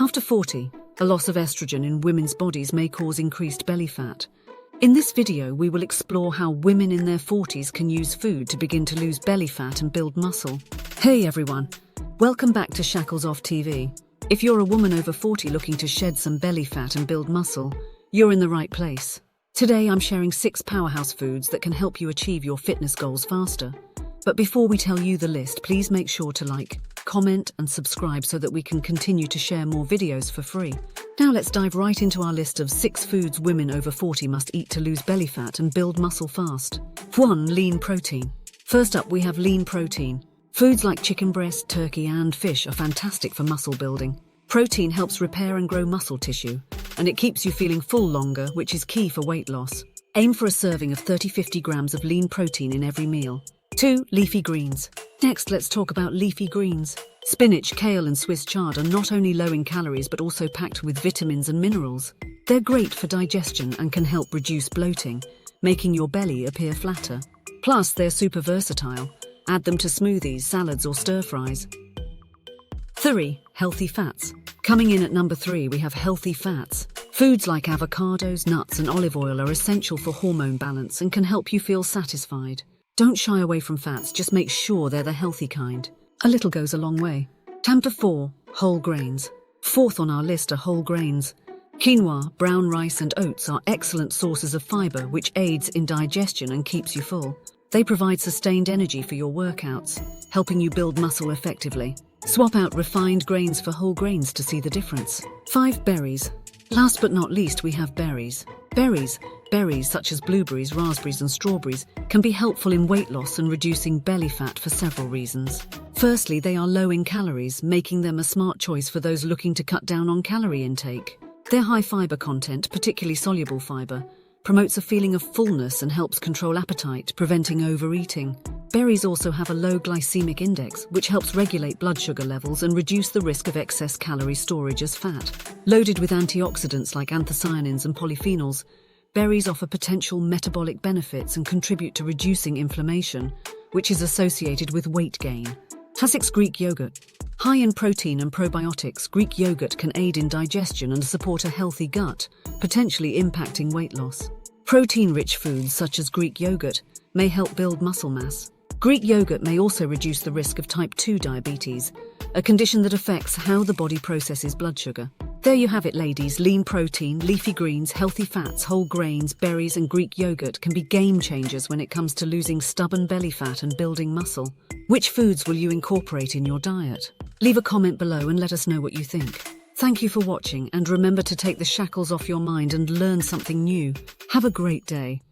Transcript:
After 40, a loss of estrogen in women's bodies may cause increased belly fat. In this video, we will explore how women in their 40s can use food to begin to lose belly fat and build muscle. Hey everyone, welcome back to Shackles Off TV. If you're a woman over 40 looking to shed some belly fat and build muscle, you're in the right place. Today I'm sharing 6 powerhouse foods that can help you achieve your fitness goals faster. But before we tell you the list, please make sure to like, comment and subscribe so that we can continue to share more videos for free. Now let's dive right into our list of 6 foods women over 40 must eat to lose belly fat and build muscle fast. 1. Lean protein. First up, we have lean protein. Foods like chicken breast, turkey and fish are fantastic for muscle building. Protein helps repair and grow muscle tissue, and it keeps you feeling full longer, which is key for weight loss. Aim for a serving of 30-50 grams of lean protein in every meal. 2. Leafy greens. Next, let's talk about leafy greens. Spinach, kale and Swiss chard are not only low in calories but also packed with vitamins and minerals. They're great for digestion and can help reduce bloating, making your belly appear flatter. Plus, they're super versatile. Add them to smoothies, salads or stir-fries. 3. Healthy fats. Coming in at number 3, we have healthy fats. Foods like avocados, nuts and olive oil are essential for hormone balance and can help you feel satisfied. Don't shy away from fats, just make sure they're the healthy kind. A little goes a long way. Number 4. Whole grains. Fourth on our list are whole grains. Quinoa, brown rice and oats are excellent sources of fiber which aids in digestion and keeps you full. They provide sustained energy for your workouts, helping you build muscle effectively. Swap out refined grains for whole grains to see the difference. 5. Berries. Last but not least, we have berries. Berries such as blueberries, raspberries and strawberries can be helpful in weight loss and reducing belly fat for several reasons. Firstly, they are low in calories, making them a smart choice for those looking to cut down on calorie intake. Their high fiber content, particularly soluble fiber, promotes a feeling of fullness and helps control appetite, preventing overeating. Berries also have a low glycemic index, which helps regulate blood sugar levels and reduce the risk of excess calorie storage as fat. Loaded with antioxidants like anthocyanins and polyphenols, berries offer potential metabolic benefits and contribute to reducing inflammation, which is associated with weight gain. 6. Greek yogurt. High in protein and probiotics, Greek yogurt can aid in digestion and support a healthy gut, potentially impacting weight loss. Protein-rich foods such as Greek yogurt may help build muscle mass. Greek yogurt may also reduce the risk of type 2 diabetes, a condition that affects how the body processes blood sugar. There you have it, ladies. Lean protein, leafy greens, healthy fats, whole grains, berries and Greek yogurt can be game changers when it comes to losing stubborn belly fat and building muscle. Which foods will you incorporate in your diet? Leave a comment below and let us know what you think. Thank you for watching, and remember to take the shackles off your mind and learn something new. Have a great day.